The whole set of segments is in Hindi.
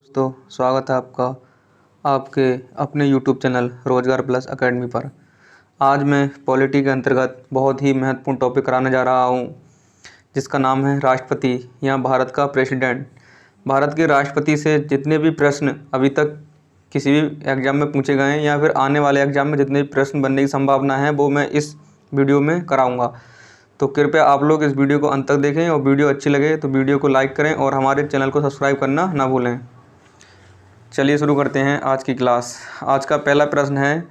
दोस्तों, स्वागत है आपका आपके अपने यूट्यूब चैनल रोजगार प्लस एकेडमी पर। आज मैं पॉलिटी के अंतर्गत बहुत ही महत्वपूर्ण टॉपिक कराने जा रहा हूं, जिसका नाम है राष्ट्रपति या भारत का प्रेसिडेंट। भारत के राष्ट्रपति से जितने भी प्रश्न अभी तक किसी भी एग्जाम में पूछे गए हैं या फिर आने वाले एग्जाम में जितने भी प्रश्न बनने की संभावना है वो मैं इस वीडियो में कराऊँगा। तो कृपया आप लोग इस वीडियो को अंत तक देखें और वीडियो अच्छी लगे तो वीडियो को लाइक करें और हमारे चैनल को सब्सक्राइब करना ना भूलें। चलिए शुरू करते हैं आज की क्लास। आज का पहला प्रश्न है,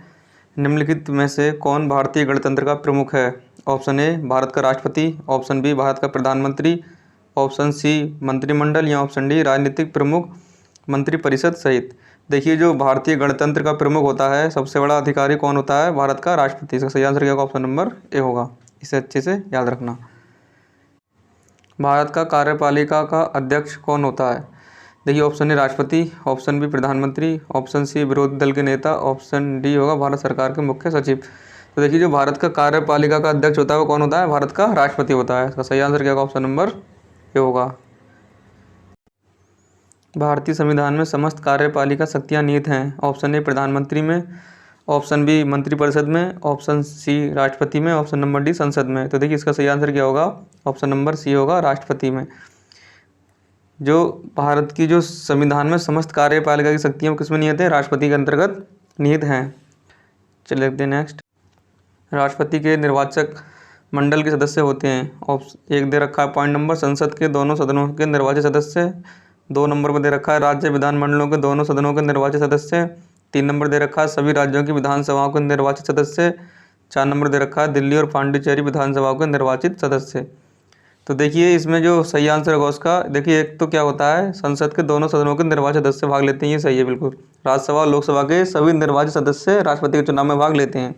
निम्नलिखित में से कौन भारतीय गणतंत्र का प्रमुख है? ऑप्शन ए भारत का राष्ट्रपति, ऑप्शन बी भारत का प्रधानमंत्री, ऑप्शन सी मंत्रिमंडल या ऑप्शन डी राजनीतिक प्रमुख मंत्रिपरिषद सहित। देखिए, जो भारतीय गणतंत्र का प्रमुख होता है, सबसे बड़ा अधिकारी कौन होता है? भारत का राष्ट्रपति। इसका सही आंसर क्या होगा? ऑप्शन नंबर ए होगा। इसे अच्छे से याद रखना। भारत का कार्यपालिका का अध्यक्ष कौन होता है? देखिए, ऑप्शन ए राष्ट्रपति, ऑप्शन बी प्रधानमंत्री, ऑप्शन सी विरोधी दल के नेता, ऑप्शन डी होगा भारत सरकार के मुख्य सचिव। तो देखिए, जो भारत का कार्यपालिका का अध्यक्ष होता है वो कौन होता है? भारत का राष्ट्रपति होता है। इसका सही आंसर क्या होगा? ऑप्शन नंबर ए होगा। भारतीय संविधान में समस्त कार्यपालिका शक्तियाँ निहित हैं। ऑप्शन ए प्रधानमंत्री में, ऑप्शन बी मंत्रिपरिषद में, ऑप्शन सी राष्ट्रपति में, ऑप्शन नंबर डी संसद में। तो देखिए, इसका सही आंसर क्या होगा? ऑप्शन नंबर सी होगा, राष्ट्रपति में। जो भारत की जो संविधान में समस्त कार्यपालिका की शक्तियाँ किसमें निहित है? राष्ट्रपति के अंतर्गत निहित हैं। चलिए देखते हैं नेक्स्ट। राष्ट्रपति के निर्वाचक मंडल के सदस्य होते हैं। ऑप्शन एक दे रखा है पॉइंट नंबर, संसद के दोनों सदनों के निर्वाचित सदस्य। 2 नंबर पर दे रखा है राज्य विधानमंडलों के दोनों सदनों के निर्वाचित सदस्य। 3 नंबर दे रखा है सभी राज्यों की विधानसभाओं के निर्वाचित सदस्य। 4 नंबर दे रखा है दिल्ली और पांडिचेरी विधानसभाओं के निर्वाचित सदस्य। तो देखिए, इसमें जो सही आंसर होगा उसका, देखिए एक तो क्या होता है, संसद के दोनों सदनों के निर्वाचित सदस्य भाग लेते हैं, ये सही है बिल्कुल। राज्यसभा और लोकसभा के सभी निर्वाचित सदस्य राष्ट्रपति के चुनाव में भाग लेते हैं।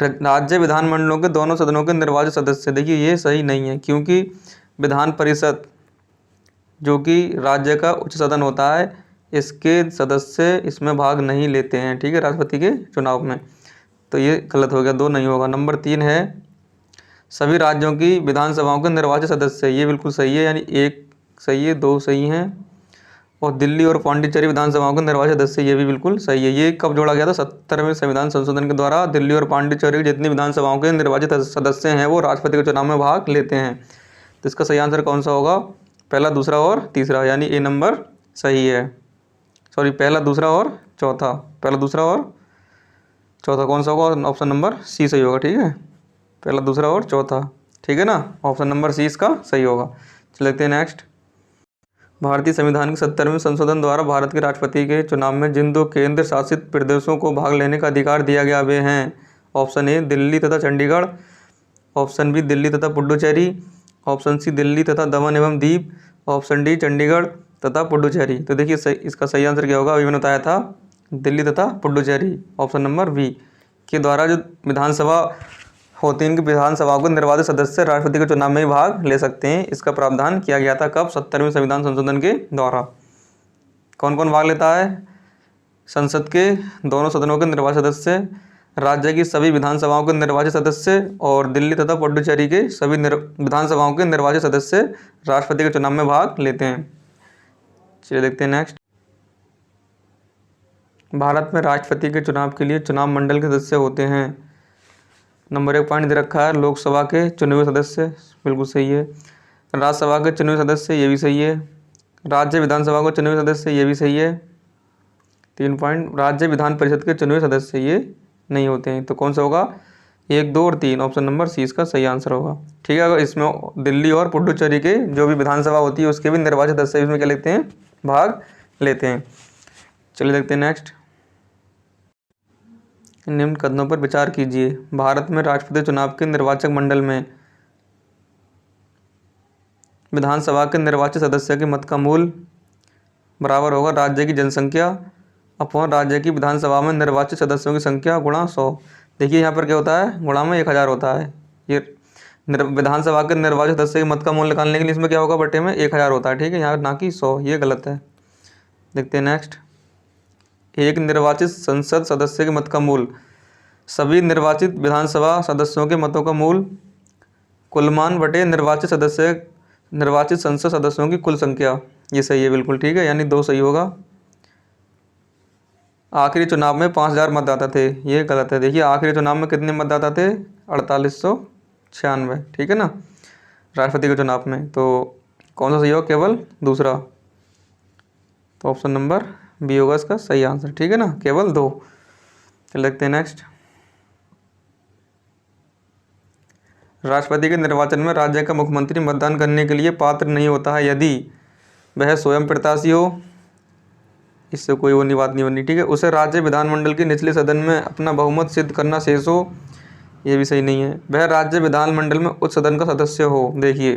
राज्य विधानमंडलों के दोनों सदनों के निर्वाचित सदस्य, देखिए ये सही नहीं है, क्योंकि विधान परिषद जो कि राज्य का उच्च सदन होता है, इसके सदस्य इसमें भाग नहीं लेते हैं, ठीक है, राष्ट्रपति के चुनाव में। तो ये गलत हो गया, 2 नहीं होगा। नंबर 3 है सभी राज्यों की विधानसभाओं के निर्वाचित सदस्य, ये बिल्कुल सही है, यानी 1 सही है, 2 सही हैं। और दिल्ली और पांडिचेरी विधानसभाओं के निर्वाचित सदस्य, ये भी बिल्कुल सही है। ये कब जोड़ा गया था? 70वें संविधान संशोधन के द्वारा दिल्ली और पांडिचेरी की जितनी विधानसभाओं के निर्वाचित सदस्य हैं वो राष्ट्रपति के चुनाव में भाग लेते हैं। तो इसका सही आंसर कौन सा होगा? पहला, दूसरा और तीसरा, यानी ए नंबर सही है। सॉरी, पहला, दूसरा और चौथा। पहला, दूसरा और चौथा कौन सा होगा? ऑप्शन नंबर सी सही होगा, ठीक है। पहला, दूसरा और चौथा, ठीक है ना। ऑप्शन नंबर सी इसका सही होगा। चलिए देखते हैं नेक्स्ट। भारतीय संविधान के 70वें संशोधन द्वारा भारत के राष्ट्रपति के चुनाव में जिन 2 केंद्र शासित प्रदेशों को भाग लेने का अधिकार दिया गया वे हैं। ऑप्शन ए दिल्ली तथा चंडीगढ़, ऑप्शन बी दिल्ली तथा पुडुचेरी, ऑप्शन सी दिल्ली तथा दमन एवं दीव, ऑप्शन डी चंडीगढ़ तथा पुडुचेरी। तो देखिए, इसका सही आंसर क्या होगा? अभी मैंने बताया था, दिल्ली तथा पुडुचेरी, ऑप्शन नंबर बी के द्वारा जो विधानसभा होती है, इनकी विधानसभाओं के निर्वाचित सदस्य राष्ट्रपति के चुनाव में ही भाग ले सकते हैं। इसका प्रावधान किया गया था कब? 70वें संविधान संशोधन के द्वारा। कौन कौन भाग लेता है? संसद के दोनों सदनों के निर्वाचित सदस्य, राज्य की सभी विधानसभाओं के निर्वाचित सदस्य और दिल्ली तथा पुडुचेरी के सभी विधानसभाओं के निर्वाचित सदस्य राष्ट्रपति के चुनाव में भाग लेते हैं। चलिए देखते हैं नेक्स्ट। भारत में राष्ट्रपति के चुनाव के लिए चुनाव मंडल के सदस्य होते हैं। नंबर 1 पॉइंट दे रखा है लोकसभा के चुने हुए सदस्य, बिल्कुल सही है। राज्यसभा के चुने हुए सदस्य, ये भी सही है। राज्य विधानसभा को चुने हुए सदस्य, ये भी सही है। 3 पॉइंट राज्य विधान परिषद के चुने हुए सदस्य, ये नहीं होते हैं। तो कौन सा होगा? 1, 2 और 3, ऑप्शन नंबर सी इसका सही आंसर होगा, ठीक है। अगर इसमें दिल्ली और पुडुचेरी के जो भी विधानसभा होती है उसके भी निर्वाचित सदस्य इसमें क्या लेते हैं? भाग लेते हैं। चलिए देखते हैं नेक्स्ट। निम्न कथनों पर विचार कीजिए। भारत में राष्ट्रपति चुनाव के निर्वाचक मंडल में विधानसभा के निर्वाचित सदस्य के मत का मूल बराबर होगा राज्य की जनसंख्या अपॉन राज्य की विधानसभा में निर्वाचित सदस्यों की संख्या गुणा 100। देखिए, यहाँ पर क्या होता है? गुणा में 1000 होता है। ये विधानसभा के निर्वाचित सदस्य के मत का मूल निकालने के लिए इसमें क्या होगा? बटे में 1000 होता है, ठीक है, यहाँ ना कि 100। ये गलत है। देखते हैं नेक्स्ट। एक निर्वाचित संसद सदस्य के मत का मूल सभी निर्वाचित विधानसभा सदस्यों के मतों का मूल कुल मान बटे निर्वाचित संसद सदस्यों की कुल संख्या। ये सही है बिल्कुल, ठीक है, यानी 2 सही होगा। आखिरी चुनाव में 5000 मतदाता थे, ये गलत है। देखिए आखिरी चुनाव में कितने मतदाता थे, 4896, ठीक है ना, राष्ट्रपति के चुनाव में। तो कौन सा सही होगा, केवल दूसरा। तो ऑप्शन नंबर बी होगा इसका सही आंसर, ठीक है ना, केवल 2। चल देखते हैं नेक्स्ट। राष्ट्रपति के निर्वाचन में राज्य का मुख्यमंत्री मतदान करने के लिए पात्र नहीं होता है यदि वह स्वयं प्रत्याशी हो, इससे कोई वो बात नहीं बनी, ठीक है। उसे राज्य विधानमंडल के निचले सदन में अपना बहुमत सिद्ध करना शेष हो, ये भी सही नहीं है। वह राज्य विधानमंडल में उच्च सदन का सदस्य हो। देखिए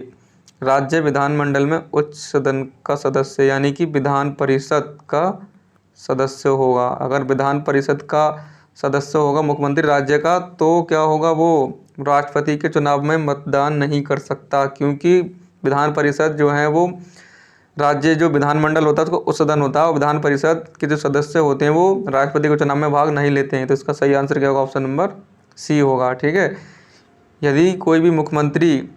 राज्य विधानमंडल में उच्च सदन का सदस्य यानी कि विधान परिषद का सदस्य होगा। अगर विधान परिषद का सदस्य होगा मुख्यमंत्री राज्य का, तो क्या होगा, वो राष्ट्रपति के चुनाव में मतदान नहीं कर सकता, क्योंकि विधान परिषद जो है वो राज्य जो विधानमंडल होता है उसको उच्च सदन होता है, और विधान परिषद के जो सदस्य होते हैं वो राष्ट्रपति के चुनाव में भाग नहीं लेते हैं। तो इसका सही आंसर क्या होगा, ऑप्शन नंबर सी होगा, ठीक है। यदि कोई भी मुख्यमंत्री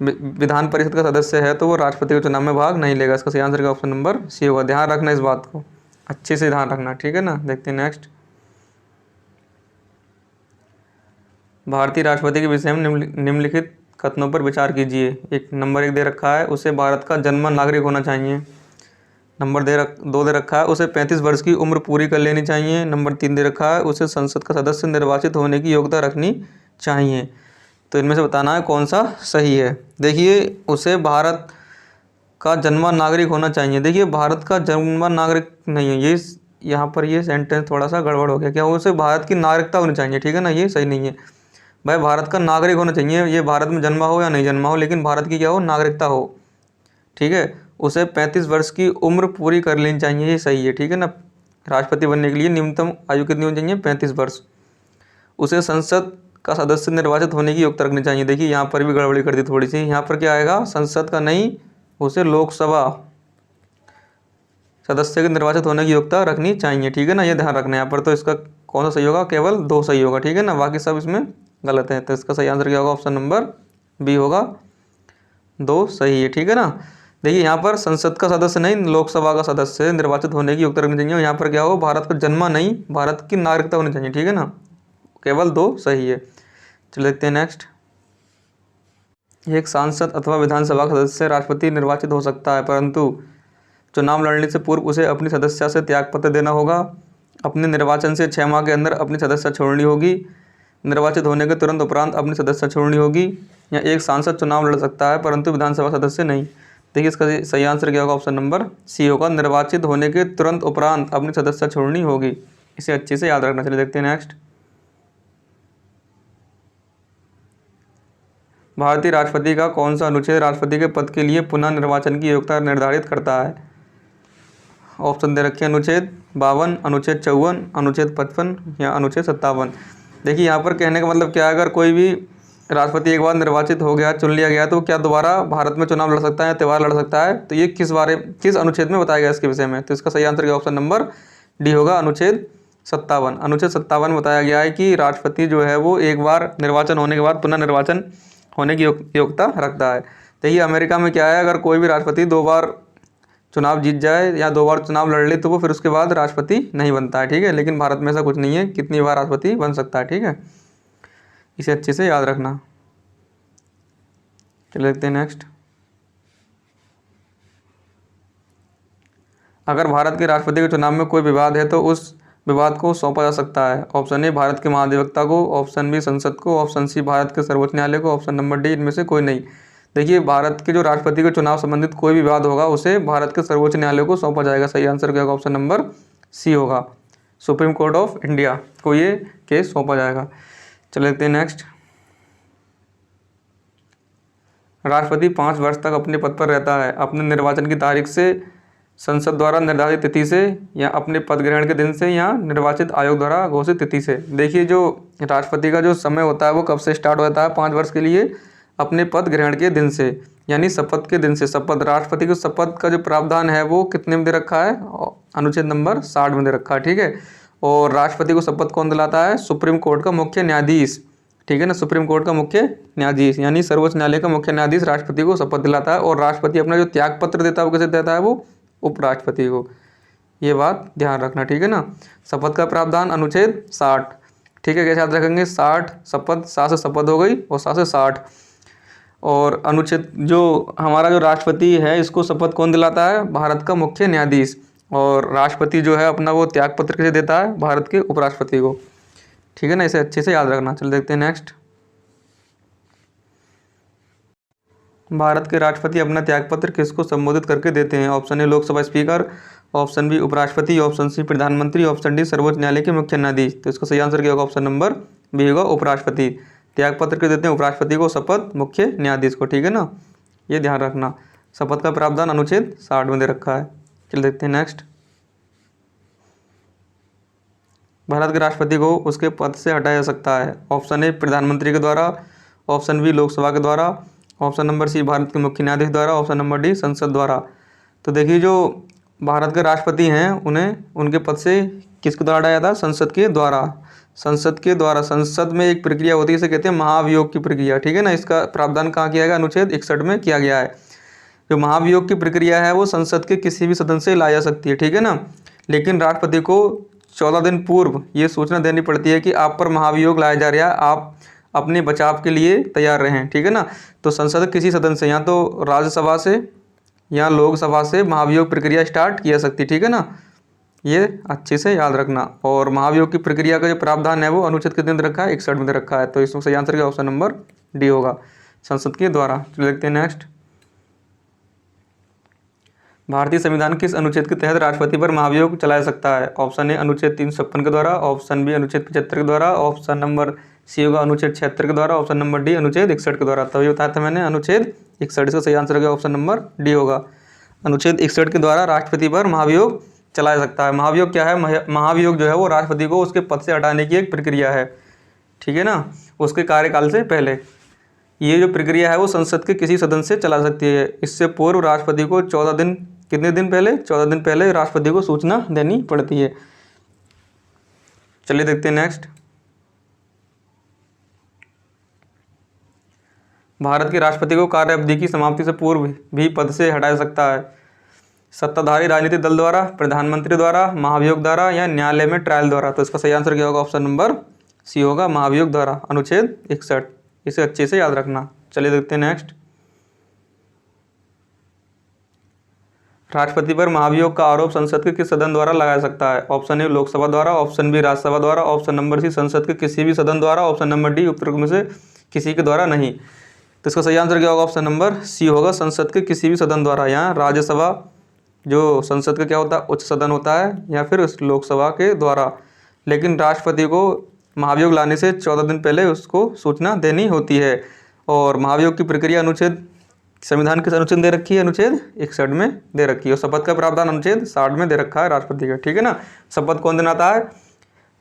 विधान परिषद का सदस्य है तो वो राष्ट्रपति के चुनाव में भाग नहीं लेगा। इसका सही आंसर का ऑप्शन नंबर सी होगा। ध्यान रखना इस बात को, अच्छे से ध्यान रखना, ठीक है ना। देखते हैं नेक्स्ट। भारतीय राष्ट्रपति के विषय में निम्नलिखित कथनों पर विचार कीजिए। एक नंबर 1 दे रखा है, उसे भारत का जन्म नागरिक होना चाहिए। नंबर 2 दे रखा है, उसे 35 वर्ष की उम्र पूरी कर लेनी चाहिए। नंबर 3 दे रखा है, उसे संसद का सदस्य निर्वाचित होने की योग्यता रखनी चाहिए। तो इनमें से बताना है कौन सा सही है। देखिए उसे भारत का जन्मा नागरिक होना चाहिए। देखिए भारत का जन्मा नागरिक नहीं है, ये यहाँ पर ये सेंटेंस थोड़ा सा गड़बड़ हो गया। क्या उसे भारत की नागरिकता होनी चाहिए, ठीक है ना, ये सही नहीं है। भाई भारत का नागरिक होना चाहिए, ये भारत में जन्मा हो या नहीं जन्मा हो, लेकिन भारत की क्या हो, नागरिकता हो, ठीक है। उसे 35 वर्ष की उम्र पूरी कर लेनी चाहिए, ये सही है, ठीक है ना। राष्ट्रपति बनने के लिए न्यूनतम आयु कितनी होनी चाहिए, 35 वर्ष। उसे संसद का सदस्य निर्वाचित होने की योग्यता रखनी चाहिए। देखिए यहाँ पर भी गड़बड़ी कर दी थोड़ी सी, यहाँ पर क्या आएगा, संसद का नहीं, उसे लोकसभा सदस्य के निर्वाचित होने की योग्यता रखनी चाहिए, ठीक है ना, ये ध्यान रखना है यहाँ पर। तो इसका कौन सा सही होगा, केवल 2 सही होगा, ठीक है ना, बाकी सब इसमें गलत है। तो इसका सही आंसर क्या होगा, ऑप्शन नंबर बी होगा, 2 सही है, ठीक है ना। देखिए यहाँ पर संसद का सदस्य नहीं, लोकसभा का सदस्य निर्वाचित होने की योग्यता रखनी चाहिए। यहाँ पर क्या हो, भारत का जन्मा नहीं, भारत की नागरिकता होनी चाहिए, ठीक है ना, केवल 2 सही है। चलो देखते हैं नेक्स्ट। एक सांसद अथवा विधानसभा का सदस्य राष्ट्रपति निर्वाचित हो सकता है, परंतु चुनाव लड़ने से पूर्व उसे अपनी सदस्यता से त्यागपत्र देना होगा। अपने निर्वाचन से 6 माह के अंदर अपनी सदस्यता छोड़नी होगी। निर्वाचित होने के तुरंत उपरांत अपनी सदस्यता छोड़नी होगी। या एक सांसद चुनाव लड़ सकता है परंतु विधानसभा सदस्य नहीं। देखिए इसका सही आंसर क्या होगा, ऑप्शन नंबर सी होगा, निर्वाचित होने के तुरंत उपरांत अपनी सदस्यता छोड़नी होगी। इसे अच्छे से याद रखना। चलिए देखते हैं नेक्स्ट। भारतीय राष्ट्रपति का कौन सा अनुच्छेद राष्ट्रपति के पद के लिए पुनः निर्वाचन की योग्यता निर्धारित करता है। ऑप्शन दे रखे हैं, अनुच्छेद 52, अनुच्छेद 54, अनुच्छेद 55 या अनुच्छेद 57। देखिए यहाँ पर कहने का मतलब क्या है, अगर कोई भी राष्ट्रपति एक बार निर्वाचित हो गया, चुन लिया गया, तो क्या दोबारा भारत में चुनाव लड़ सकता है या त्यौहार लड़ सकता है। तो ये किस अनुच्छेद में बताया गया इसके विषय में। तो इसका सही आंसर क्या, ऑप्शन नंबर डी होगा, अनुच्छेद 57। अनुच्छेद 57 में बताया गया है कि राष्ट्रपति जो है वो एक बार निर्वाचन होने के बाद पुनः निर्वाचन होने की योग्यता रखता है। देखिए अमेरिका में क्या है, अगर कोई भी राष्ट्रपति 2 बार चुनाव जीत जाए या 2 बार चुनाव लड़ ले तो वो फिर उसके बाद राष्ट्रपति नहीं बनता है, ठीक है। लेकिन भारत में ऐसा कुछ नहीं है, कितनी बार राष्ट्रपति बन सकता है, ठीक है। इसे अच्छे से याद रखना। चलिए देखते हैं नेक्स्ट। अगर भारत के राष्ट्रपति के चुनाव में कोई विवाद है तो उस विवाद को सौंपा जा सकता है। ऑप्शन ए भारत के महाधिवक्ता को, ऑप्शन बी संसद को, ऑप्शन सी भारत के सर्वोच्च न्यायालय को, ऑप्शन नंबर डी इनमें से कोई नहीं। देखिए भारत के जो राष्ट्रपति के चुनाव संबंधित कोई भी विवाद होगा उसे भारत के सर्वोच्च न्यायालय को सौंपा जाएगा। सही आंसर क्या होगा, ऑप्शन नंबर सी होगा, सुप्रीम कोर्ट ऑफ इंडिया को ये केस सौंपा जाएगा। चले देखते हैं नेक्स्ट। राष्ट्रपति 5 वर्ष तक अपने पद पर रहता है अपने निर्वाचन की तारीख से, संसद द्वारा निर्धारित तिथि से, या अपने पद ग्रहण के दिन से, या निर्वाचित आयोग द्वारा घोषित तिथि से। देखिए जो राष्ट्रपति का जो समय होता है वो कब से स्टार्ट होता है, 5 वर्ष के लिए अपने पद ग्रहण के दिन से, यानी शपथ के दिन से। शपथ, राष्ट्रपति के शपथ का जो प्रावधान है वो कितने में दे रखा है, अनुच्छेद नंबर 60 में दे रखा है, ठीक है। और राष्ट्रपति को शपथ कौन दिलाता है, सुप्रीम कोर्ट का मुख्य न्यायाधीश, ठीक है ना। सुप्रीम कोर्ट का मुख्य न्यायाधीश यानी सर्वोच्च न्यायालय का मुख्य न्यायाधीश राष्ट्रपति को शपथ दिलाता है, और राष्ट्रपति अपना जो त्याग पत्र देता है वो किसे देता है, वो उपराष्ट्रपति को। ये बात ध्यान रखना, ठीक है ना। शपथ का प्रावधान अनुच्छेद 60, ठीक है। कैसे याद रखेंगे, 60 शपथ, 60 से शपथ हो गई और 60 से 60। और अनुच्छेद जो हमारा जो राष्ट्रपति है इसको शपथ कौन दिलाता है, भारत का मुख्य न्यायाधीश। और राष्ट्रपति जो है अपना वो त्याग पत्र किसे देता है, भारत के उपराष्ट्रपति को, ठीक है ना। इसे अच्छे से याद रखना। चल देखते हैं नेक्स्ट। भारत के राष्ट्रपति अपना त्यागपत्र किसको संबोधित करके देते हैं। Option A Lok Sabha speaker, option B उपराष्ट्रपति, ऑप्शन सी प्रधानमंत्री, ऑप्शन डी सर्वोच्च न्यायालय के मुख्य न्यायाधीश। तो इसका सही आंसर क्या होगा, ऑप्शन नंबर बी होगा उपराष्ट्रपति। त्यागपत्र के देते हैं उपराष्ट्रपति को, शपथ मुख्य न्यायाधीश को, ठीक है ना। ये ध्यान रखना। शपथ का प्रावधान अनुच्छेद 60 में दे रखा है। चल देखते हैं नेक्स्ट। भारत के राष्ट्रपति को उसके पद से हटाया जा सकता है। ऑप्शन ए प्रधानमंत्री के द्वारा, ऑप्शन बी लोकसभा के द्वारा, ऑप्शन नंबर सी भारत के मुख्य न्यायाधीश द्वारा, ऑप्शन नंबर डी संसद द्वारा। तो देखिए जो भारत के राष्ट्रपति हैं उन्हें उनके पद से किसके द्वारा हटाया था, संसद के द्वारा। संसद के द्वारा, संसद में एक प्रक्रिया होती है, इसे कहते हैं महाभियोग की प्रक्रिया, ठीक है ना। इसका प्रावधान कहाँ किया गया, अनुच्छेद 61 में किया गया है। जो महाभियोग की प्रक्रिया है वो संसद के किसी भी सदन से लाई जा सकती है, ठीक है ना। लेकिन राष्ट्रपति को 14 दिन पूर्व ये सूचना देनी पड़ती है कि आप पर महाभियोग लाया जा रहा है, आप अपने बचाव के लिए तैयार रहें, ठीक है ना। तो संसद किसी सदन से, या तो राज्यसभा से या लोकसभा से महाभियोग प्रक्रिया स्टार्ट की जा सकती है, ठीक है ना। ये अच्छे से याद रखना। और महाभियोग की प्रक्रिया का जो प्रावधान है वो अनुच्छेद कितने में दे रखा है, 61 में दे रखा है। तो इसमें सही आंसर क्या, ऑप्शन नंबर डी होगा, संसद के द्वारा। तो देखते हैं नेक्स्ट। भारतीय संविधान किस अनुच्छेद के तहत राष्ट्रपति पर महाभियोग चलाया जा सकता है। ऑप्शन ए अनुच्छेद 356 के द्वारा, ऑप्शन बी अनुच्छेद 75 के द्वारा, ऑप्शन नंबर सी होगा अनुच्छेद 76 के द्वारा, ऑप्शन नंबर डी अनुच्छेद 61 के द्वारा। तभी बताया था मैंने अनुच्छेद 61। इसका सही आंसर होगा ऑप्शन नंबर डी होगा, अनुच्छेद 61 के द्वारा राष्ट्रपति पर महाभियोग चलाया जा सकता है। महाभियोग क्या है, महाभियोग जो है वो राष्ट्रपति को उसके पद से हटाने की एक प्रक्रिया है, ठीक है ना, उसके कार्यकाल से पहले। ये जो प्रक्रिया है वो संसद के किसी सदन से चला सकती है। इससे पूर्व राष्ट्रपति को 14 दिन, कितने दिन पहले, 14 दिन पहले राष्ट्रपति को सूचना देनी पड़ती है। चलिए देखते हैं नेक्स्ट। भारत के राष्ट्रपति को कार्य अवधि की समाप्ति से पूर्व भी पद से हटाया जा सकता है। सत्ताधारी राजनीतिक दल द्वारा, प्रधानमंत्री द्वारा, महाभियोग द्वारा या न्यायालय में ट्रायल द्वारा। तो इसका सही आंसर क्या होगा, ऑप्शन नंबर सी होगा, महाभियोग द्वारा, अनुच्छेद 61। इसे अच्छे से याद रखना। चलिए देखते हैं नेक्स्ट। राष्ट्रपति पर महाभियोग का आरोप संसद के किस सदन द्वारा लगाया सकता है। ऑप्शन ए लोकसभा द्वारा, ऑप्शन बी राज्यसभा द्वारा, ऑप्शन नंबर सी संसद के किसी भी सदन द्वारा, ऑप्शन नंबर डी उपरोक्त में से किसी के द्वारा नहीं। तो इसका सही आंसर क्या होगा, ऑप्शन नंबर सी होगा, संसद के किसी भी सदन द्वारा। यहाँ राज्यसभा जो संसद का क्या होता है, उच्च सदन होता है, या फिर उस लोकसभा के द्वारा। लेकिन राष्ट्रपति को महाभियोग लाने से 14 दिन पहले उसको सूचना देनी होती है। और महाभियोग की प्रक्रिया अनुच्छेद, संविधान किस अनुच्छेद दे रखी है, अनुच्छेद 61 में दे रखी है। और शपथ का प्रावधान अनुच्छेद 60 में दे रखा है राष्ट्रपति का, ठीक है ना। शपथ कौन दिलाता है,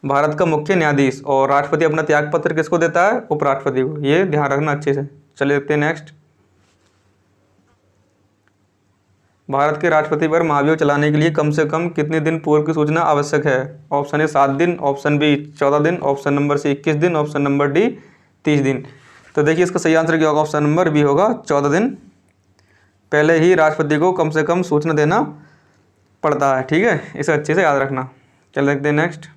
भारत का मुख्य न्यायाधीश। और राष्ट्रपति अपना त्याग पत्र किसको देता है, उपराष्ट्रपति को। ये ध्यान रखना अच्छे से। चलिए देखते हैं नेक्स्ट। भारत के राष्ट्रपति पर महाभियोग चलाने के लिए कम से कम कितने दिन पूर्व की सूचना आवश्यक है। ऑप्शन ए 7 दिन, ऑप्शन बी 14 दिन, ऑप्शन नंबर सी 21 दिन, ऑप्शन नंबर डी 30 दिन। तो देखिए इसका सही आंसर क्या होगा, ऑप्शन नंबर बी होगा, 14 दिन पहले ही राष्ट्रपति को कम से कम सूचना देना पड़ता है, ठीक है। इसे अच्छे से याद रखना। चल देखते हैं नेक्स्ट।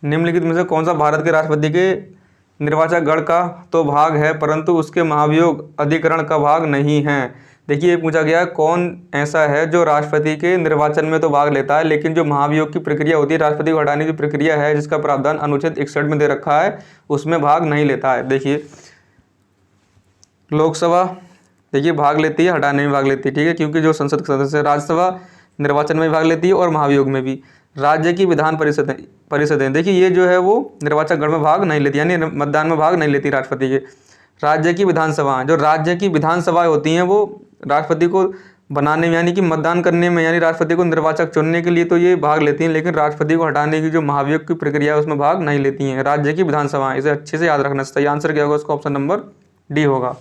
निम्नलिखित में से कौन सा भारत के राष्ट्रपति के निर्वाचक गण का तो भाग है परंतु उसके महाभियोग अधिकरण का भाग नहीं है। देखिए पूछा गया कौन ऐसा है जो राष्ट्रपति के निर्वाचन में तो भाग लेता है, लेकिन जो महाभियोग की प्रक्रिया होती है, राष्ट्रपति को हटाने की प्रक्रिया है, जिसका प्रावधान अनुच्छेद 61 में दे रखा है, उसमें भाग नहीं लेता है। देखिए लोकसभा देखिए भाग लेती है, हटाने में भाग लेती है, ठीक है, क्योंकि जो संसद के सदस्य, राज्यसभा निर्वाचन में भाग लेती है और महाभियोग में भी। राज्य की विधान परिषदें देखिए ये जो है वो निर्वाचक गण में भाग नहीं लेती, यानी मतदान में भाग नहीं लेती राष्ट्रपति के। राज्य की विधानसभा, जो राज्य की विधानसभाएं होती हैं वो राष्ट्रपति को बनाने में, यानी कि मतदान करने में, यानी राष्ट्रपति को निर्वाचक चुनने के लिए तो ये भाग लेती हैं, लेकिन राष्ट्रपति को हटाने की जो महाभियोग की प्रक्रिया है उसमें भाग नहीं लेती हैं राज्य की विधानसभाएं। इसे अच्छे से याद रखना। सही आंसर क्या होगा, उसका ऑप्शन नंबर डी होगा।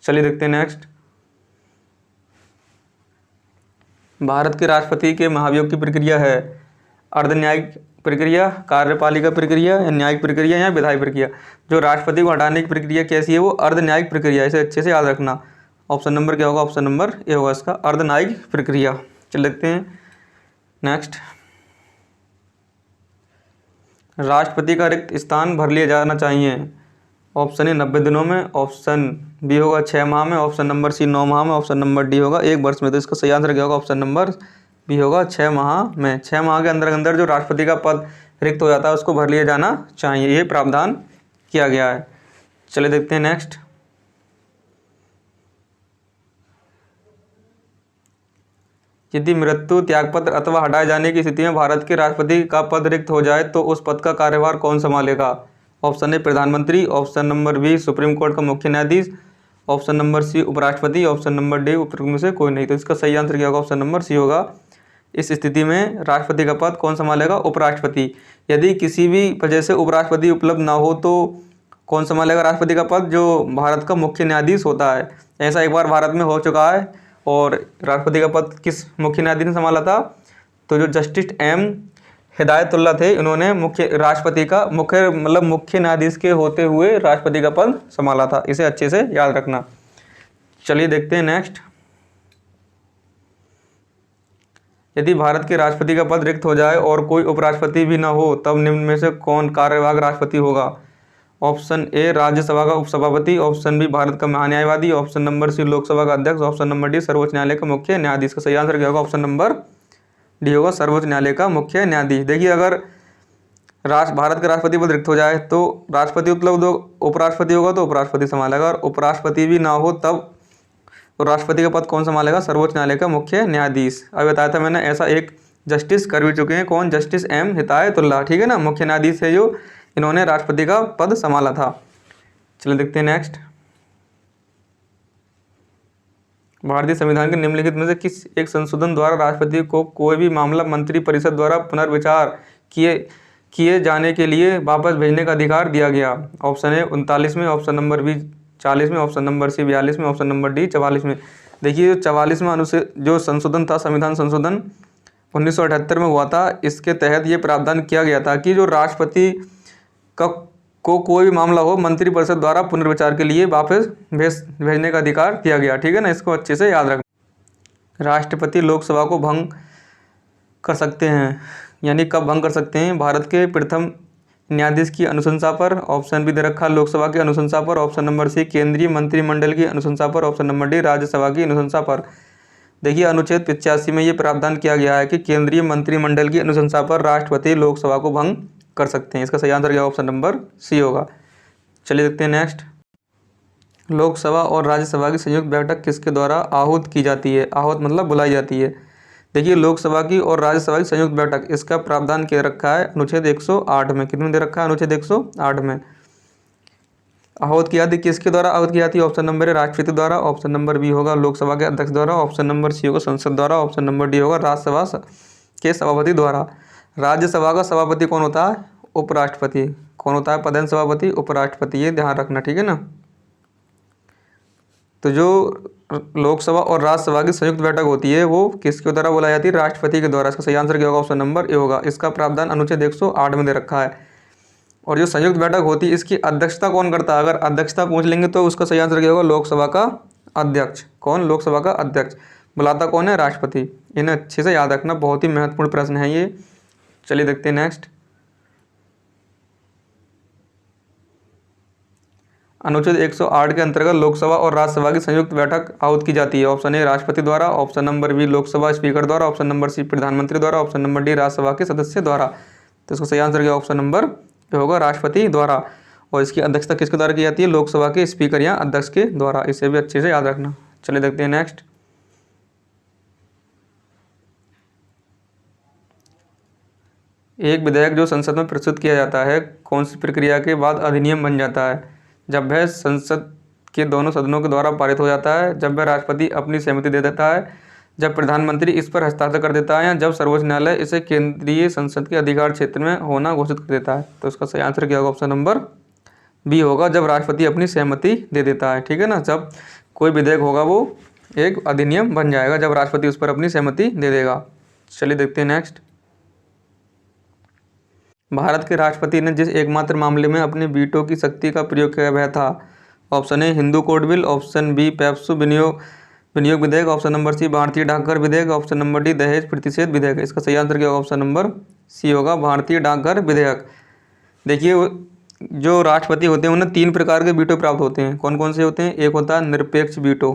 चलिए देखते हैं नेक्स्ट। भारत के राष्ट्रपति के महाभियोग की प्रक्रिया है अर्धन्यायिक प्रक्रिया, कार्यपालिका प्रक्रिया या न्यायिक प्रक्रिया या विधायी प्रक्रिया। जो राष्ट्रपति को हटाने की प्रक्रिया कैसी है, वो अर्ध न्यायिक प्रक्रिया, इसे अच्छे से याद रखना। ऑप्शन नंबर क्या होगा, ऑप्शन नंबर ए होगा इसका, अर्ध न्यायिक प्रक्रिया। चल देखते हैं नेक्स्ट। राष्ट्रपति का रिक्त स्थान भर लिया जाना चाहिए। ऑप्शन ए 90 दिनों में, ऑप्शन बी होगा 6 माह में, ऑप्शन नंबर सी 9 माह में, ऑप्शन नंबर डी होगा 1 वर्ष में। तो इसका सही आंसर क्या होगा, ऑप्शन नंबर बी होगा 6 माह में। 6 माह के अंदर अंदर जो राष्ट्रपति का पद रिक्त हो जाता है उसको भर लिया जाना चाहिए, ये प्रावधान किया गया है। चलिए देखते हैं नेक्स्ट। यदि मृत्यु, त्यागपत्र अथवा हटाए जाने की स्थिति में भारत के राष्ट्रपति का पद रिक्त हो जाए तो उस पद का कार्यभार कौन संभालेगा। ऑप्शन ए प्रधानमंत्री, option number B supreme court का मुख्य न्यायाधीश, ऑप्शन नंबर सी उपराष्ट्रपति, ऑप्शन नंबर डी उपरोक्त में से कोई नहीं। तो इसका सही आंसर क्या होगा, ऑप्शन नंबर सी होगा। इस स्थिति में राष्ट्रपति का पद कौन संभालेगा, उपराष्ट्रपति। यदि किसी भी वजह से उपराष्ट्रपति उपलब्ध ना हो तो कौन संभालेगा राष्ट्रपति का पद, जो भारत का मुख्य न्यायाधीश होता है। ऐसा एक बार भारत में हो चुका है। और राष्ट्रपति का पद किस मुख्य न्यायाधीश ने संभाला था, तो जो जस्टिस एम हिदायतुल्ला थे, इन्होंने मुख्य राष्ट्रपति का मुख्य न्यायाधीश के होते हुए राष्ट्रपति का पद संभाला था। इसे अच्छे से याद रखना। चलिए देखते हैं नेक्स्ट। यदि भारत के राष्ट्रपति का पद रिक्त हो जाए और कोई उपराष्ट्रपति भी न हो तब निम्न में से कौन कार्यवाहक राष्ट्रपति होगा। ऑप्शन ए राज्यसभा का उपसभापति, ऑप्शन बी भारत का महान्यायवादी, ऑप्शन नंबर सी लोकसभा का अध्यक्ष, ऑप्शन नंबर डी सर्वोच्च न्यायालय का मुख्य न्यायाधीश। का सही आंसर क्या होगा, ऑप्शन नंबर डी होगा, सर्वोच्च न्यायालय का मुख्य न्यायाधीश। देखिए अगर भारत का राष्ट्रपति पद रिक्त हो जाए तो राष्ट्रपति उपलब्ध हो, उपराष्ट्रपति होगा तो उपराष्ट्रपति संभालेगा, और उपराष्ट्रपति भी ना हो तब राष्ट्रपति का पद कौन संभालेगा, सर्वोच्च न्यायालय का मुख्य न्यायाधीश। अभी बताया था मैंने, ऐसा एक जस्टिस कर भी चुके हैं, कौन, जस्टिस एम हिदायतुल्ला, ठीक है ना, मुख्य न्यायाधीश है जो, इन्होंने राष्ट्रपति का पद संभाला था। चलिए देखते हैं नेक्स्ट। भारतीय संविधान के निम्नलिखित में से किस एक संशोधन द्वारा राष्ट्रपति को कोई भी मामला मंत्रिपरिषद द्वारा पुनर्विचार किए जाने के लिए वापस भेजने का अधिकार दिया गया। ऑप्शन ए 39 में, ऑप्शन नंबर बी 40 में, ऑप्शन नंबर सी 42 में, ऑप्शन नंबर डी 44 में। देखिए जो 44वां अनुच्छेद जो संशोधन था, संविधान संशोधन 1978 में हुआ था, इसके तहत ये प्रावधान किया गया था कि जो राष्ट्रपति को कोई भी मामला हो मंत्रिपरिषद द्वारा पुनर्विचार के लिए वापस भेजने का अधिकार दिया गया, ठीक है ना, इसको अच्छे से याद रखना। राष्ट्रपति लोकसभा को भंग कर सकते हैं, यानी कब भंग कर सकते हैं, भारत के प्रथम न्यायाधीश की अनुशंसा पर, ऑप्शन बी दे रखा लोकसभा की अनुशंसा पर, ऑप्शन नंबर सी केंद्रीय मंत्रिमंडल की अनुशंसा पर, ऑप्शन नंबर डी राज्यसभा की अनुशंसा पर। देखिए अनुच्छेद 85 में ये प्रावधान किया गया है कि केंद्रीय मंत्रिमंडल की अनुशंसा पर राष्ट्रपति लोकसभा को भंग कर सकते हैं। इसका सही आंसर क्या, ऑप्शन नंबर सी होगा। चलिए देखते हैं नेक्स्ट। लोकसभा और राज्यसभा की संयुक्त बैठक किसके द्वारा आहूत की जाती है। आहूत मतलब बुलाई जाती है। देखिए लोकसभा की और राज्यसभा की संयुक्त बैठक, इसका प्रावधान किया रखा है अनुच्छेद 108 में। कितने दे रखा है, अनुच्छेद 108 में। आहूत की जाती किसके द्वारा आहूत की जाती है, ऑप्शन नंबर ए राष्ट्रपति द्वारा, ऑप्शन नंबर बी होगा लोकसभा के अध्यक्ष द्वारा, ऑप्शन नंबर सी होगा संसद द्वारा, ऑप्शन नंबर डी होगा राज्यसभा के सभापति द्वारा। राज्यसभा का सभापति कौन होता है, उपराष्ट्रपति। कौन होता है पदेन सभापति, उपराष्ट्रपति, ये ध्यान रखना, ठीक है ना। तो जो लोकसभा और राज्यसभा की संयुक्त बैठक होती है वो किसके द्वारा बुलाई जाती है, राष्ट्रपति के द्वारा। इसका सही आंसर क्या होगा, ऑप्शन नंबर ए होगा। इसका प्रावधान अनुच्छेद 108 में दे रखा है। और जो संयुक्त बैठक होती है इसकी अध्यक्षता कौन करता है, अगर अध्यक्षता पूछ लेंगे तो उसका सही आंसर क्या होगा, लोकसभा का अध्यक्ष। कौन, लोकसभा का अध्यक्ष। बुलाता कौन है, राष्ट्रपति। इन्हें अच्छे से याद रखना, बहुत ही महत्वपूर्ण प्रश्न है ये। चलिए देखते हैं नेक्स्ट। अनुच्छेद 108 के अंतर्गत लोकसभा और राज्यसभा की संयुक्त बैठक आहूत की जाती है। ऑप्शन ए राष्ट्रपति द्वारा, option number B Lok Sabha speaker द्वारा, ऑप्शन नंबर सी प्रधानमंत्री द्वारा, ऑप्शन नंबर डी राज्यसभा के सदस्य द्वारा। तो इसका सही आंसर क्या, ऑप्शन नंबर ए होगा, राष्ट्रपति द्वारा। और इसकी अध्यक्षता किसके द्वारा की जाती है, लोकसभा के स्पीकर या अध्यक्ष के द्वारा। इसे भी अच्छे से याद रखना। चलिए देखते हैं नेक्स्ट। एक विधेयक जो संसद में प्रस्तुत किया जाता है कौन सी प्रक्रिया के बाद अधिनियम बन जाता है। जब वह संसद के दोनों सदनों के द्वारा पारित हो जाता है, जब वह राष्ट्रपति अपनी सहमति दे देता है, जब प्रधानमंत्री इस पर हस्ताक्षर कर देता है, या जब सर्वोच्च न्यायालय इसे केंद्रीय संसद के अधिकार क्षेत्र में होना घोषित कर देता है। तो इसका सही आंसर क्या होगा, ऑप्शन नंबर बी होगा, जब राष्ट्रपति अपनी सहमति दे देता है, ठीक है ना। जब कोई विधेयक होगा वो एक अधिनियम बन जाएगा जब राष्ट्रपति उस पर अपनी सहमति दे देगा। चलिए देखते हैं नेक्स्ट। भारत के राष्ट्रपति ने जिस एकमात्र मामले में अपने वीटो की शक्ति का प्रयोग किया वह था? Option A Hindu code bill, option B PEPSU विनियोग विनियोग विधेयक, ऑप्शन नंबर सी भारतीय डाकघर विधेयक, ऑप्शन नंबर डी दहेज प्रतिषेध विधेयक। इसका सही आंसर क्या होगा? ऑप्शन नंबर सी होगा, भारतीय डाकघर विधेयक। देखिए जो राष्ट्रपति होते हैं उन्हें 3 प्रकार के वीटो प्राप्त होते हैं। कौन कौन से होते हैं? एक होता है निरपेक्ष वीटो,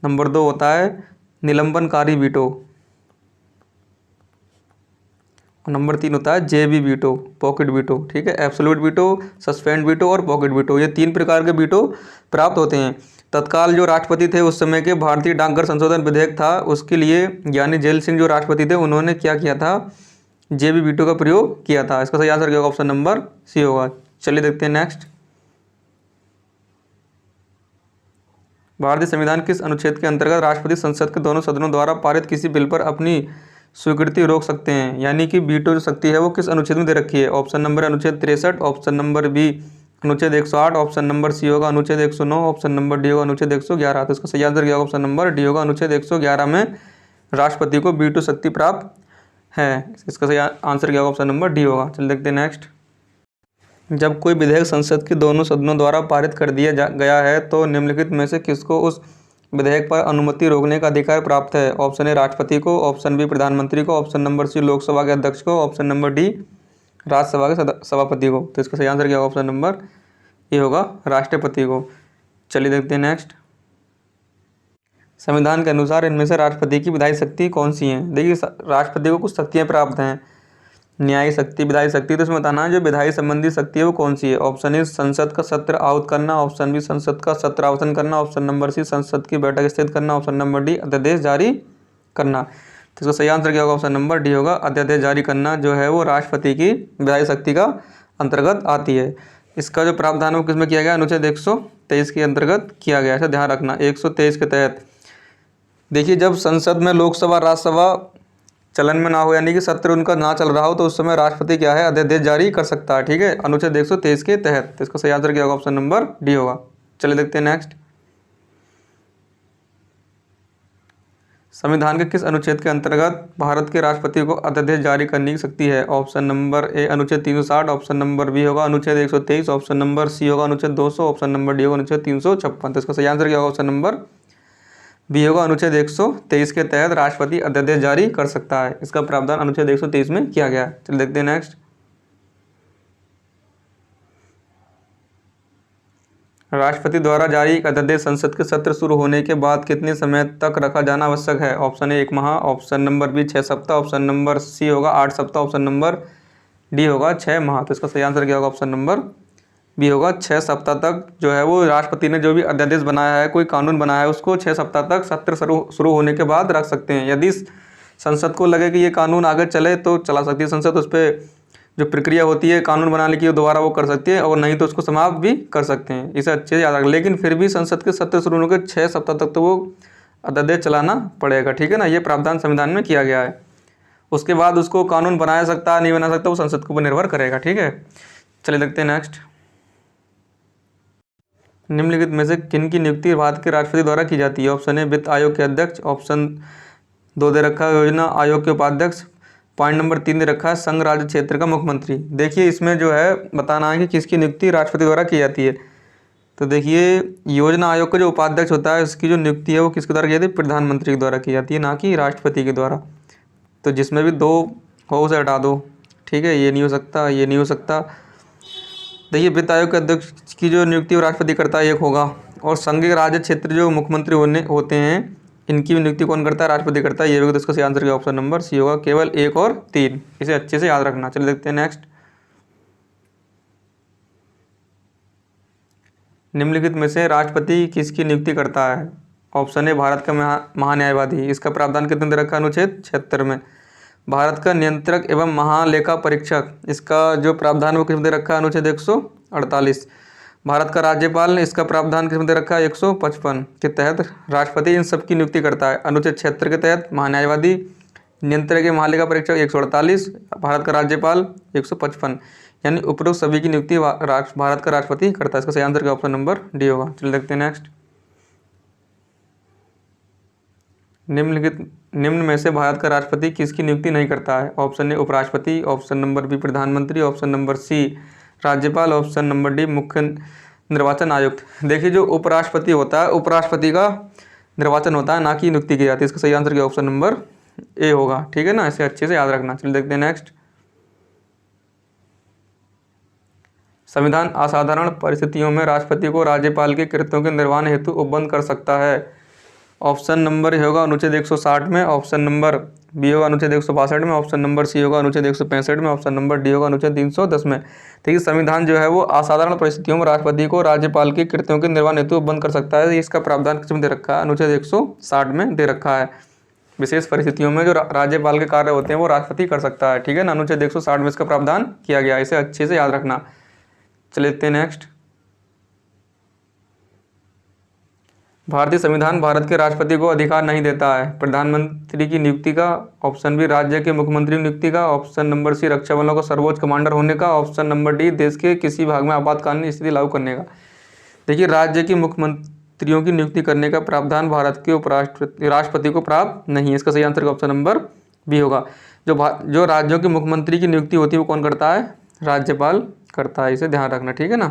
नंबर 2 होता है निलंबनकारी वीटो, और नंबर 3 होता है जेबी वीटो, पॉकेट वीटो। ठीक है, एब्सोल्यूट वीटो, सस्पेंड वीटो और पॉकेट वीटो, ये 3 प्रकार के वीटो प्राप्त होते हैं। तत्काल जो राष्ट्रपति थे उस समय के भारतीय डाकघर संशोधन विधेयक था, उसके लिए ज्ञानी जेल सिंह जो राष्ट्रपति थे उन्होंने क्या किया था? जेबी वीटो का प्रयोग किया था। इसका सही आंसर क्या होगा? ऑप्शन नंबर सी होगा। चलिए देखते हैं नेक्स्ट। भारतीय संविधान किस अनुच्छेद के अंतर्गत राष्ट्रपति संसद के दोनों सदनों द्वारा पारित किसी बिल पर अपनी स्वीकृति रोक सकते हैं? यानी कि वीटो जो शक्ति है वो किस अनुच्छेद में दे रखी है? ऑप्शन नंबर अनुच्छेद 63, ऑप्शन नंबर बी अनुच्छेद 108, ऑप्शन नंबर सी होगा अनुच्छेद 109, ऑप्शन नंबर डी होगा अनुच्छेद 111। तो इसका सही आंसर क्या होगा? ऑप्शन नंबर डी होगा, अनुच्छेद 111 में राष्ट्रपति को वीटो शक्ति प्राप्त है। इसका सही आंसर क्या होगा? ऑप्शन नंबर डी होगा। चलिए देखते हैं नेक्स्ट। जब कोई विधेयक संसद के दोनों सदनों द्वारा पारित कर दिया गया है तो निम्नलिखित में से किसको उस विधेयक पर अनुमति रोकने का अधिकार प्राप्त है? ऑप्शन ए राष्ट्रपति को, ऑप्शन बी प्रधानमंत्री को, ऑप्शन नंबर सी लोकसभा के अध्यक्ष को, ऑप्शन नंबर डी राज्यसभा के सभापति को। तो इसका सही आंसर क्या होगा? ऑप्शन नंबर ए होगा, राष्ट्रपति को। चलिए देखते हैं नेक्स्ट। संविधान के अनुसार इनमें से राष्ट्रपति की विधायी शक्ति कौन सी है? देखिए राष्ट्रपति को कुछ शक्तियाँ प्राप्त हैं, न्यायिक शक्ति, विधायी शक्ति। तो इसमें बताना है जो विधायी संबंधी शक्ति है वो कौन सी है। ऑप्शन ए संसद का सत्र आहूत करना, ऑप्शन बी संसद का सत्र आवसन करना, ऑप्शन नंबर सी संसद की बैठक स्थगित करना, ऑप्शन नंबर डी अध्यादेश जारी करना। तो इसका सही आंसर क्या होगा? ऑप्शन नंबर डी होगा, अध्यादेश जारी करना जो है वो राष्ट्रपति की विधायी शक्ति का अंतर्गत आती है। इसका जो प्रावधान है वो किसमें किया गया? अनुच्छेद 123 के अंतर्गत किया गया है, ध्यान रखना। 123 के तहत देखिए जब संसद में लोकसभा राज्यसभा चलन में ना हो, यानी कि सत्र उनका ना चल रहा हो, तो उस समय राष्ट्रपति क्या है? अध्यादेश जारी कर सकता है। ठीक है, अनुच्छेद 123 के तहत। तो इसका सही आंसर क्या होगा? ऑप्शन नंबर डी होगा। चलिए देखते हैं नेक्स्ट। संविधान के किस अनुच्छेद के अंतर्गत भारत के राष्ट्रपति को अध्यादेश जारी करने की शक्ति है? ऑप्शन नंबर ए अनुच्छेद 360, ऑप्शन नंबर बी होगा अनुच्छेद 123, ऑप्शन नंबर सी होगा अनुच्छेद 200, ऑप्शन नंबर डी होगा अनुच्छेद 356। तो इसका सही आंसर क्या होगा? ऑप्शन नंबर बी होगा, अनुच्छेद 123 के तहत राष्ट्रपति अध्यादेश जारी कर सकता है। इसका प्रावधान अनुच्छेद 123 में किया गया है। चलिए देखते हैं नेक्स्ट। राष्ट्रपति द्वारा जारी अध्यादेश संसद के सत्र शुरू होने के बाद कितने समय तक रखा जाना आवश्यक है? ऑप्शन ए 1 माह, ऑप्शन नंबर बी 6 सप्ताह, ऑप्शन नंबर सी होगा 8 सप्ताह, ऑप्शन नंबर डी होगा 6 माह। तो इसका सही आंसर क्या होगा? ऑप्शन नंबर बी होगा, 6 सप्ताह तक जो है वो राष्ट्रपति ने जो भी अध्यादेश बनाया है, कोई कानून बनाया है, उसको 6 सप्ताह तक सत्र शुरू होने के बाद रख सकते हैं। यदि संसद को लगे कि ये कानून आगे चले तो चला सकती है संसद, उस पर जो प्रक्रिया होती है कानून बनाने की दोबारा वो कर सकती है, और नहीं तो उसको समाप्त भी कर सकते हैं। इसे अच्छे से याद रखें। लेकिन फिर भी संसद के सत्र शुरू होने के 6 सप्ताह तक तो वो अध्यादेश चलाना पड़ेगा। ठीक है ना, ये प्रावधान संविधान में किया गया है। उसके बाद उसको कानून बनाया सकता नहीं बना सकता, वो संसद के ऊपर निर्भर करेगा। ठीक है, चलिए देखते हैं नेक्स्ट। निम्नलिखित में से किन की नियुक्ति भारत के राष्ट्रपति द्वारा की जाती है? ऑप्शन ए वित्त आयोग के अध्यक्ष, ऑप्शन 2 दे रखा है योजना आयोग के उपाध्यक्ष, पॉइंट नंबर 3 दे रखा है संघ राज्य क्षेत्र का मुख्यमंत्री। देखिए इसमें जो है बताना है कि किसकी नियुक्ति राष्ट्रपति द्वारा की जाती है। तो देखिए योजना आयोग का जो उपाध्यक्ष होता है उसकी जो नियुक्ति है वो किसके द्वारा की जाती है? प्रधानमंत्री के द्वारा की जाती है, ना कि राष्ट्रपति के द्वारा। तो जिसमें भी 2 हो उसे हटा दो। ठीक है, ये नहीं हो सकता, ये नहीं हो सकता। देखिए वित्त आयोग के अध्यक्ष की जो नियुक्ति राष्ट्रपति करता है एक होगा, और संघ के राज्य क्षेत्र जो मुख्यमंत्री होते हैं इनकी भी नियुक्ति कौन करता है? राष्ट्रपति करता है। ये भी तो इसका सही आंसर क्या? ऑप्शन नंबर सी होगा, केवल 1 और 3। इसे अच्छे से याद रखना। चलिए देखते हैं नेक्स्ट। निम्नलिखित में से राष्ट्रपति किसकी नियुक्ति करता है? ऑप्शन ए भारत का महान्यायवादी। इसका प्रावधान कितने दे रखा है? अनुच्छेद 76 में। भारत का नियंत्रक एवं महालेखा परीक्षक, इसका जो प्रावधान वो किसमें दे रखा है? अनुच्छेद 148। भारत का राज्यपाल, इसका प्रावधान किसमें दे रखा है? 155 के तहत राष्ट्रपति इन सब की नियुक्ति करता है। अनुच्छेद 76 के तहत महान्यायवादी, नियंत्रक एवं महालेखा परीक्षक 148, भारत का राज्यपाल 155, यानी उपरोक्त सभी की नियुक्ति भारत का राष्ट्रपति करता है। इसका सही आंसर का ऑप्शन नंबर डी होगा। चलिए देखते हैं नेक्स्ट। निम्न में से भारत का राष्ट्रपति किसकी नियुक्ति नहीं करता है? ऑप्शन ए उपराष्ट्रपति, ऑप्शन नंबर बी प्रधानमंत्री, ऑप्शन नंबर सी राज्यपाल, ऑप्शन नंबर डी मुख्य निर्वाचन आयुक्त। देखिए जो उपराष्ट्रपति होता है, उपराष्ट्रपति का निर्वाचन होता है, ना कि नियुक्ति की जाती है। इसका सही आंसर क्या ऑप्शन नंबर ए होगा। ठीक है ना, इसे अच्छे से याद रखना। चलिए देखते हैं नेक्स्ट। संविधान असाधारण परिस्थितियों में राष्ट्रपति को राज्यपाल के कृत्यों के निर्वहन हेतु उपबंध कर सकता है। ऑप्शन नंबर ए होगा अनुच्छेद 160 में, ऑप्शन नंबर बी होगा अनुच्छेद 162 में, ऑप्शन नंबर सी होगा अनुच्छेद 165 में, ऑप्शन नंबर डी होगा अनुच्छेद 310 में। देखिए संविधान जो है वो असाधारण परिस्थितियों में राष्ट्रपति को राज्यपाल के कृत्यों के निर्वहन हेतु उपबंध कर सकता है। इसका प्रावधान किसमें दे रखा है? अनुच्छेद 160 में दे रखा है। विशेष परिस्थितियों में जो राज्यपाल के कार्य होते हैं वो राष्ट्रपति कर सकता है। ठीक है ना, अनुच्छेद 160 में इसका प्रावधान किया गया है। इसे अच्छे से याद रखना। चलिए देखते हैं नेक्स्ट। भारतीय संविधान भारत के राष्ट्रपति को अधिकार नहीं देता है। प्रधानमंत्री की नियुक्ति का, ऑप्शन बी राज्य के मुख्यमंत्री की नियुक्ति का, ऑप्शन नंबर सी रक्षा बलों का सर्वोच्च कमांडर होने का, ऑप्शन नंबर डी देश के किसी भाग में आपातकालीन स्थिति लागू करने का। देखिए राज्य के मुख्यमंत्रियों की नियुक्ति करने का प्रावधान भारत के राष्ट्रपति को प्राप्त नहीं है। इसका सही आंसर ऑप्शन नंबर बी होगा। जो राज्यों के मुख्यमंत्री की नियुक्ति होती है वो कौन करता है? राज्यपाल करता है। इसे ध्यान रखना। ठीक है ना,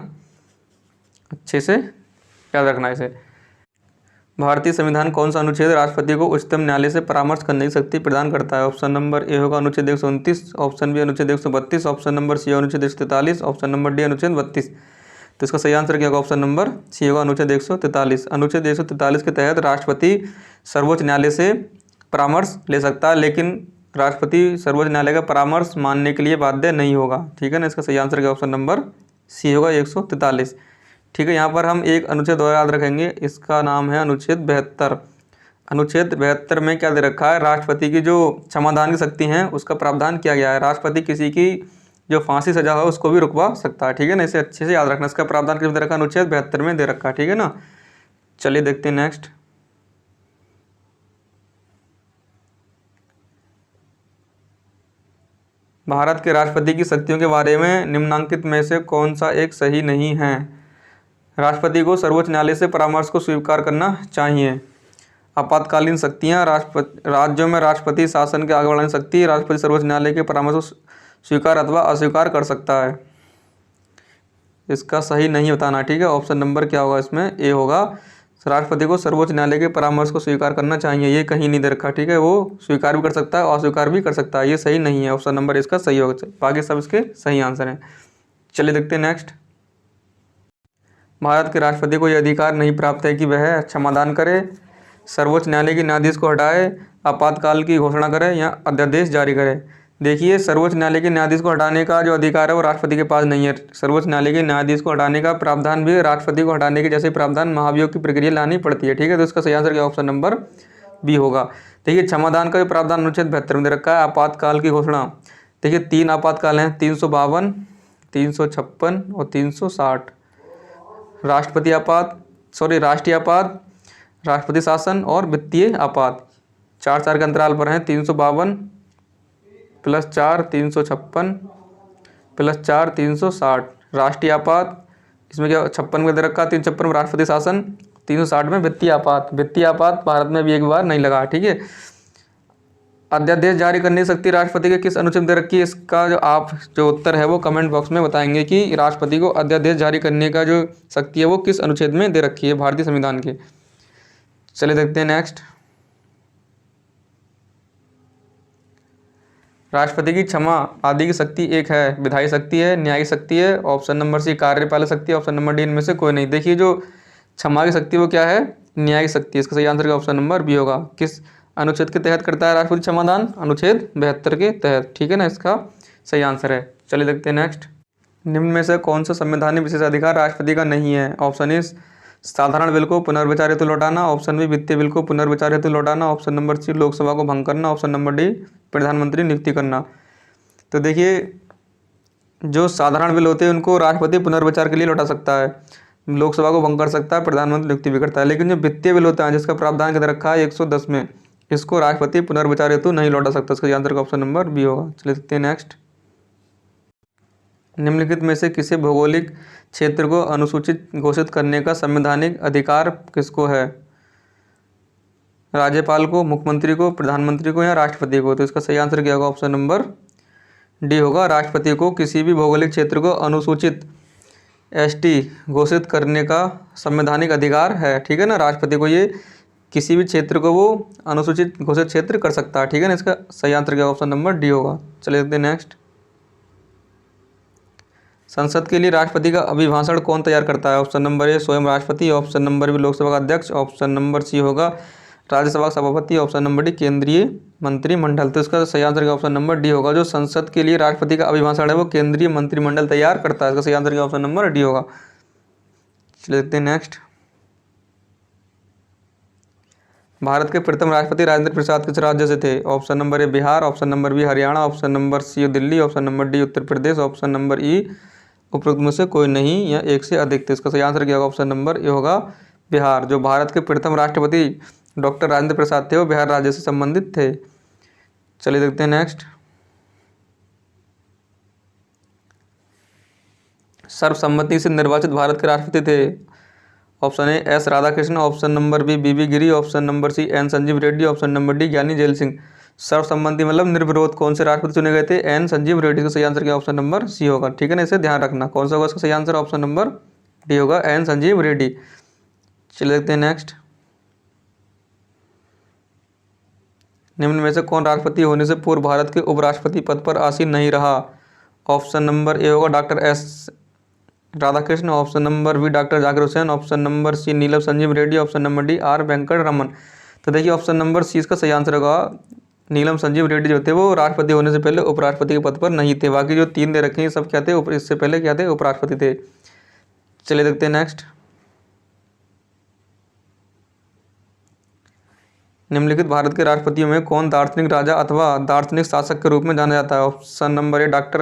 अच्छे से याद रखना इसे। भारतीय संविधान कौन सा अनुच्छेद राष्ट्रपति को उच्चतम न्यायालय से परामर्श करने की शक्ति प्रदान करता है? ऑप्शन नंबर ए होगा अनुच्छेद 129, ऑप्शन बी अनुच्छेद 132, ऑप्शन नंबर सी अनुच्छेद 143, ऑप्शन नंबर डी अनुच्छेद 32। तो इसका सही आंसर क्या होगा? ऑप्शन नंबर सी होगा अनुच्छेद 143। अनुच्छेद 143 के तहत राष्ट्रपति सर्वोच्च न्यायालय से परामर्श ले सकता है, लेकिन राष्ट्रपति सर्वोच्च न्यायालय का परामर्श मानने के लिए बाध्य नहीं होगा। ठीक है ना, इसका सही आंसर क्या ऑप्शन नंबर सी होगा 143। ठीक है, यहाँ पर हम एक अनुच्छेद और याद रखेंगे, इसका नाम है अनुच्छेद 72। अनुच्छेद 72 में क्या दे रखा है? राष्ट्रपति की जो क्षमादान की शक्ति है उसका प्रावधान किया गया है। राष्ट्रपति किसी की जो फांसी सजा है उसको भी रुकवा सकता है। ठीक है ना, इसे अच्छे से याद रखना। इसका प्रावधान किस दे रखा है? अनुच्छेद 72 में दे रखा है। ठीक है ना, चलिए देखते हैं नेक्स्ट। भारत के राष्ट्रपति की शक्तियों के बारे में निम्नांकित में से कौन सा एक सही नहीं है? राष्ट्रपति को सर्वोच्च न्यायालय से परामर्श को स्वीकार करना चाहिए। आपातकालीन शक्तियाँ, राज्यों में राष्ट्रपति शासन के आगे बढ़ाने शक्ति, राष्ट्रपति सर्वोच्च न्यायालय के परामर्श को स्वीकार अथवा अस्वीकार कर सकता है। इसका सही नहीं बताना। ठीक है, ऑप्शन नंबर क्या होगा इसमें? ए होगा। राष्ट्रपति को सर्वोच्च न्यायालय के परामर्श को स्वीकार करना चाहिए, ये कहीं नहीं दे रखा। ठीक है, वो स्वीकार भी कर सकता है, अस्वीकार भी कर सकता है। ये सही नहीं है, ऑप्शन नंबर इसका सही होगा। बाकी सब इसके सही आंसर हैं। चलिए देखते हैं नेक्स्ट। भारत के राष्ट्रपति को यह अधिकार नहीं प्राप्त है कि वह क्षमादान करे, सर्वोच्च न्यायालय के न्यायाधीश को हटाए, आपातकाल की घोषणा करे या अध्यादेश जारी करे। देखिए सर्वोच्च न्यायालय के न्यायाधीश को हटाने का जो अधिकार है वो राष्ट्रपति के पास नहीं है। सर्वोच्च न्यायालय के न्यायाधीश को हटाने का प्रावधान भी राष्ट्रपति को हटाने के जैसे प्रावधान महाभियोग की प्रक्रिया लानी पड़ती है। ठीक है, तो इसका सही आंसर क्या ऑप्शन नंबर बी होगा। देखिए क्षमादान का जो प्रावधान अनुच्छेद 72 में दे रखा है। आपातकाल की घोषणा, देखिए 3 आपातकाल हैं, 352, 356 और 360। राष्ट्रीय आपात, राष्ट्रपति शासन और वित्तीय आपात 4 के अंतराल पर हैं। 352 + 4 356 + 4 360। राष्ट्रीय आपात, इसमें क्या 56 में दे रखा है, 356 में राष्ट्रपति शासन, 360 में वित्तीय आपात। वित्तीय आपात भारत में भी एक बार नहीं लगा। ठीक है, अध्यादेश जारी करने की शक्ति राष्ट्रपति के किस अनुच्छेद में दे रखी है? इसका जो उत्तर है वो कमेंट बॉक्स में बताएंगे कि राष्ट्रपति को अध्यादेश जारी करने का जो शक्ति है वो किस अनुच्छेद में दे रखी है भारतीय संविधान के। चलिए देखते हैं नेक्स्ट। राष्ट्रपति की क्षमा आदि की शक्ति एक है, विधायी शक्ति है, न्यायिक शक्ति है, ऑप्शन नंबर सी कार्यपालक शक्ति है, ऑप्शन नंबर डी इनमें से कोई नहीं। देखिए जो क्षमा की शक्ति वो क्या है? न्यायिक शक्ति। इसका सही आंसर का ऑप्शन नंबर बी होगा। किस अनुच्छेद के तहत करता है राष्ट्रपति क्षमादान? अनुच्छेद 72 के तहत। ठीक है ना, इसका सही आंसर है। चलिए देखते हैं नेक्स्ट। निम्न में से कौन सा संवैधानिक विशेषाधिकार राष्ट्रपति का नहीं है? ऑप्शन ए साधारण बिल को पुनर्विचार हेतु लौटाना, ऑप्शन बी वित्तीय बिल को पुनर्विचार हेतु लौटाना, ऑप्शन नंबर सी लोकसभा को भंग करना, ऑप्शन नंबर डी प्रधानमंत्री नियुक्ति करना। तो देखिए जो साधारण बिल होते हैं उनको राष्ट्रपति पुनर्विचार के लिए लौटा सकता है, लोकसभा को भंग कर सकता है, प्रधानमंत्री नियुक्ति भी करता है। लेकिन जो वित्तीय बिल होता है जिसका प्रावधान किधर रखा है 110 में, इसको राष्ट्रपति पुनर्विचार हेतु नहीं लौटा सकता। इसका आंसर का ऑप्शन नंबर बी होगा। चलिए देखते हैं नेक्स्ट। निम्नलिखित में से किसी भौगोलिक क्षेत्र को अनुसूचित घोषित करने का संवैधानिक अधिकार किसको है? राज्यपाल को, मुख्यमंत्री को, प्रधानमंत्री को या राष्ट्रपति को? तो इसका सही आंसर क्या होगा? ऑप्शन नंबर डी होगा। राष्ट्रपति को किसी भी भौगोलिक क्षेत्र को अनुसूचित एसटी घोषित करने का संवैधानिक अधिकार है, ठीक है ना। राष्ट्रपति को ये किसी भी क्षेत्र को वो अनुसूचित घोषित क्षेत्र कर सकता है, ठीक है ना। इसका सही आंसर क्या? ऑप्शन नंबर डी होगा। चलिए देखते हैं नेक्स्ट। संसद के लिए राष्ट्रपति का अभिभाषण कौन तैयार करता है? ऑप्शन नंबर ए स्वयं राष्ट्रपति, ऑप्शन नंबर बी लोकसभा का अध्यक्ष, ऑप्शन नंबर सी होगा राज्यसभा का सभापति, ऑप्शन नंबर डी केंद्रीय मंत्रिमंडल। तो इसका सही आंसर क्या? ऑप्शन नंबर डी होगा। जो संसद के लिए राष्ट्रपति का अभिभाषण है वो केंद्रीय मंत्रिमंडल तैयार करता है। इसका सही आंसर क्या? ऑप्शन नंबर डी होगा। चलिए देखते हैं नेक्स्ट। भारत के प्रथम राष्ट्रपति राजेंद्र प्रसाद किस राज्य से थे? Option number A Bihar, option number B Haryana, option number C Delhi, option number D Uttar Pradesh, option number E उपरोक्त में से कोई नहीं या एक से अधिक। तो इसका सही आंसर क्या होगा? ऑप्शन नंबर ए होगा बिहार। जो भारत के प्रथम राष्ट्रपति डॉक्टर राजेंद्र प्रसाद थे वो बिहार राज्य से संबंधित थे। चलिए देखते हैं नेक्स्ट। सर्वसम्मति से निर्वाचित भारत के राष्ट्रपति थे? Option A S Radhakrishna, option number B V V Giri, option number C N Sanjiva Reddy, option number D Giani Zail Singh. सर्वसम्मति मतलब निर्विरोध कौन से राष्ट्रपति चुने गए थे? एन संजीव रेड्डी। का सही आंसर क्या? ऑप्शन नंबर सी होगा, ठीक है ना। इसे ध्यान रखना कौन सा होगा इसका सही आंसर? ऑप्शन नंबर डी होगा, एन संजीव रेड्डी। चलिए देखते हैं नेक्स्ट। निम्न में से कौन राष्ट्रपति होने से पूर्व भारत के उपराष्ट्रपति पद पर आसीन नहीं रहा? ऑप्शन नंबर ए होगा doctor S Radhakrishna, option number B doctor Zakir Hussain, option number C Neelam Sanjiva Reddy, option number D R Venkat Raman. तो देखिए ऑप्शन नंबर सी इसका सही आंसर होगा। नीलम संजीव रेड्डी जो थे वो राष्ट्रपति होने से पहले उपराष्ट्रपति के पद पर नहीं थे। बाकी जो 3 दे रखे हैं सब क्या थे? इससे पहले क्या थे? उपराष्ट्रपति थे। चलिए देखते हैं नेक्स्ट। निम्नलिखित भारत के राष्ट्रपतियों में कौन दार्शनिक राजा अथवा दार्शनिक शासक के रूप में जाना जाता है? Option number A doctor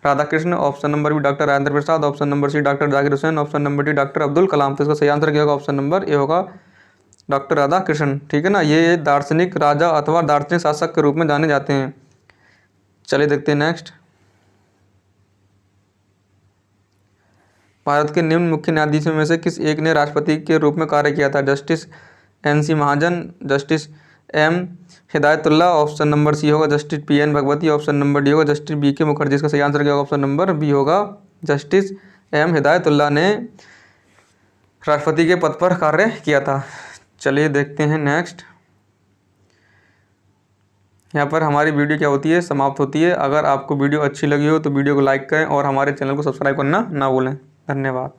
Radhakrishna, option number B doctor Rajendra Prasad, option number C doctor Zakir Hussain, option number D doctor Abdul Kalam. तो इसका सही आंसर क्या होगा? ऑप्शन नंबर ए होगा डॉक्टर राधाकृष्ण, ठीक है ना। ये दार्शनिक राजा अथवा दार्शनिक शासक के रूप में जाने जाते हैं। चलिए देखते हैं नेक्स्ट। भारत के निम्न मुख्य न्यायाधीशों में से किस एक ने राष्ट्रपति के रूप में कार्य किया था? Justice NC. Mahajan, justice M. Hidayatullah, option number C होगा justice PN. Bhagwati, option number D होगा जस्टिस बी.के. मुखर्जी। इसका सही आंसर क्या होगा? ऑप्शन नंबर बी होगा जस्टिस एम. हिदायतुल्ला ने राष्ट्रपति के पद पर कार्य किया था। चलिए देखते हैं नेक्स्ट। यहाँ पर हमारी वीडियो क्या होती है? समाप्त होती है। अगर आपको वीडियो अच्छी लगी हो तो वीडियो को लाइक करें और हमारे चैनल को सब्सक्राइब करना ना भूलें। धन्यवाद।